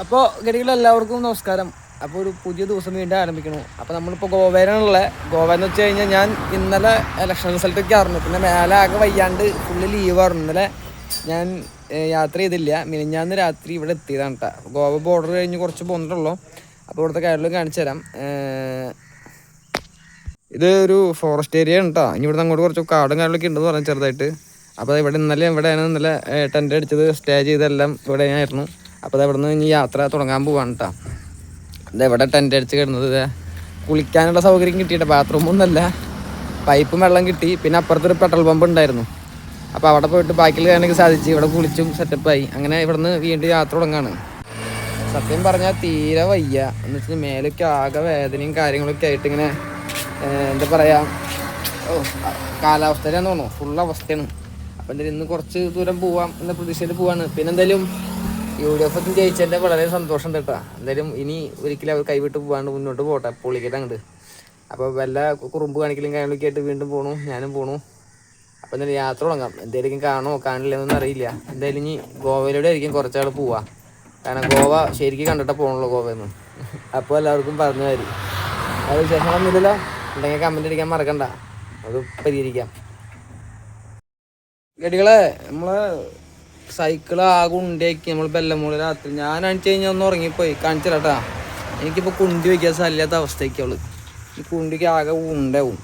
അപ്പോൾ ഗടികളെല്ലാവർക്കും നമസ്കാരം. അപ്പോൾ ഒരു പുതിയ ദിവസം വീണ്ടും ആരംഭിക്കണു. അപ്പോൾ നമ്മളിപ്പോൾ ഗോവയിലാണുള്ള. ഗോവ എന്ന് വെച്ച് കഴിഞ്ഞാൽ ഞാൻ ഇന്നലെ ഇലക്ഷൻ റിസൾട്ടൊക്കെ അറിഞ്ഞു. പിന്നെ മേലെ ആകെ വയ്യാണ്ട് ഫുള്ള് ലീവായിരുന്നു. ഇന്നലെ ഞാൻ യാത്ര ചെയ്തില്ല. മിനിഞ്ഞാന്ന് രാത്രി ഇവിടെ എത്തിയതാണ് കേട്ടോ. ഗോവ ബോർഡർ കഴിഞ്ഞ് കുറച്ച് പോന്നിട്ടുള്ളൂ. അപ്പോൾ ഇവിടുത്തെ കാര്യങ്ങൾ കാണിച്ചു തരാം. ഇത് ഒരു ഫോറസ്റ്റ് ഏരിയ ആണ് കേട്ടോ. ഇനി ഇവിടുന്ന് അങ്ങോട്ട് കുറച്ച് കാടും കാര്യങ്ങളൊക്കെ ഉണ്ടെന്ന് പറഞ്ഞു ചെറുതായിട്ട്. അപ്പോൾ ഇവിടെയാണ് ഇന്നലെ ടെൻ്റ് അടിച്ചത്, സ്റ്റേ ചെയ്തെല്ലാം ഇവിടെയായിരുന്നു. അപ്പോൾ ഇവിടെ നിന്ന് ഇനി യാത്ര തുടങ്ങാൻ പോവാണ് കേട്ടോ. ഇതെവിടെ ടെൻ്റ് അടിച്ച് കിടന്നത്. കുളിക്കാനുള്ള സൗകര്യം കിട്ടിയിട്ട് ബാത്റൂമൊന്നുമല്ല, പൈപ്പും വെള്ളം കിട്ടി. പിന്നെ അപ്പുറത്തൊരു പെട്രോൾ പമ്പ് ഉണ്ടായിരുന്നു. അപ്പോൾ അവിടെ പോയിട്ട് ബാക്കിൽ കാണാനൊക്കെ സാധിച്ചു. ഇവിടെ കുളിച്ചും സെറ്റപ്പായി. അങ്ങനെ ഇവിടെ നിന്ന് വീണ്ടും യാത്ര തുടങ്ങാണ്. സത്യം പറഞ്ഞാൽ തീരെ വയ്യ എന്ന് വെച്ചാൽ മേലൊക്കെ ആകെ വേദനയും കാര്യങ്ങളൊക്കെ ആയിട്ട് ഇങ്ങനെ എന്താ പറയുക, കാലാവസ്ഥയിലാന്ന് തോന്നുന്നു, ഫുൾ അവസ്ഥയാണ്. അപ്പം എന്തായാലും ഇന്ന് കുറച്ച് ദൂരം പോവാം എന്ന പ്രതീക്ഷയിൽ പോവാണ്. പിന്നെ എന്തായാലും UDF ഒക്കെ ജയിച്ചതിൻ്റെ വളരെ സന്തോഷം കേട്ടോ. എന്തായാലും ഇനി ഒരിക്കലും അവർ കൈവിട്ട് പോകാണ്ട് മുന്നോട്ട് പോട്ടെ, പൊളിക്കട്ടെ അങ്ങോട്ട്. അപ്പോൾ വല്ല കുറുമ്പ് കാണിക്കലും കാര്യങ്ങളൊക്കെ ആയിട്ട് വീണ്ടും പോകണു, ഞാനും പോകണു. അപ്പോൾ എന്തായാലും യാത്ര തുടങ്ങാം. എന്തായാലും കാണുമോ കാണില്ലെന്നൊന്നും അറിയില്ല. എന്തായാലും ഇനി ഗോവയിലൂടെ ആയിരിക്കും കുറച്ചാൾ പോവാ. കാരണം ഗോവ ശരിക്കും കണ്ടിട്ട് പോകണല്ലോ ഗോവയിൽ. അപ്പോൾ എല്ലാവർക്കും പറഞ്ഞു തരും. അത് വിശേഷങ്ങളൊന്നുമില്ലല്ലോ. ഉണ്ടെങ്കിൽ കമൻ്റ് അടിക്കാൻ മറക്കണ്ട, അത് പരിഹരിക്കാം. ഗടികളെ നമ്മളെ സൈക്കിൾ ആകെ ഉണ്ടിയാക്കി നമ്മൾ ബെല്ലമൂള് രാത്രി. ഞാൻ അണിച്ചു കഴിഞ്ഞാൽ ഒന്ന് ഉറങ്ങിപ്പോയി. കാണിച്ചു തരാട്ടാ. എനിക്കിപ്പോൾ കുണ്ടി വയ്ക്കാൻ സ്ഥലമില്ലാത്ത അവസ്ഥയ്ക്കുള്ളു. ഈ കുണ്ടിക്ക് ആകെ ഉണ്ടാവും.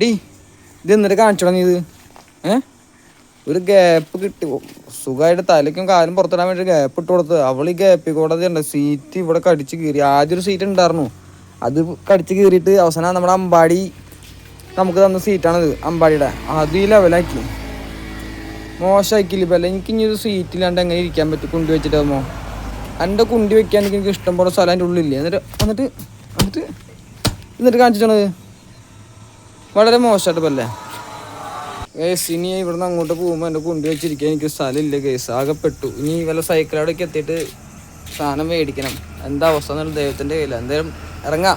ഡി ഇത് എന്നിട്ട് കാണിച്ചു തുടങ്ങി. ഇത് ഒരു ഗ്യാപ്പ് കിട്ടി സുഖമായിട്ട് തലയ്ക്കും കാലും പുറത്തിടാൻ വേണ്ടി ഗ്യാപ്പ് ഇട്ട് കൊടുത്ത്. അവൾ ഈ ഗ്യാപ്പിൽ കൂടെ ഉണ്ട് സീറ്റ് ഇവിടെ കടിച്ച് കീറി. ആദ്യം ഒരു സീറ്റ് ഉണ്ടായിരുന്നു, അത് കടിച്ച് കീറിയിട്ട് അവസാനം നമ്മുടെ അമ്പാടി നമുക്ക് തന്ന സീറ്റാണിത്. അമ്പാടിയുടെ അത് ഈ ലെവലാക്കി മോശമാക്കില്ല. ഇപ്പം അല്ല എനിക്ക് ഇനി ഒരു സീറ്റില്ലാണ്ട് എങ്ങനെ ഇരിക്കാൻ പറ്റും കുണ്ടി വെച്ചിട്ടാകുമ്പോൾ. എൻ്റെ കുണ്ടി വെക്കാൻ എനിക്ക് ഇഷ്ടം പോലെ സ്ഥലം അതിൻ്റെ ഉള്ളില്ലേ. എന്നിട്ട് കാണിച്ചിട്ടാണത് വളരെ മോശമായിട്ട് പല്ലേ. ഇനി ഇവിടുന്ന് അങ്ങോട്ട് പോകുമ്പോൾ എൻ്റെ കുണ്ടി വെച്ചിരിക്കാൻ എനിക്ക് സ്ഥലമില്ല കേസ്, ആകെപ്പെട്ടു. ഇനി വല്ല സൈക്കിളോടൊക്കെ എത്തിയിട്ട് സാധനം മേടിക്കണം. എന്താ അവസ്ഥ എന്നുള്ള ദൈവത്തിൻ്റെ കയ്യിലാണ്. എന്തായാലും ഇറങ്ങാം.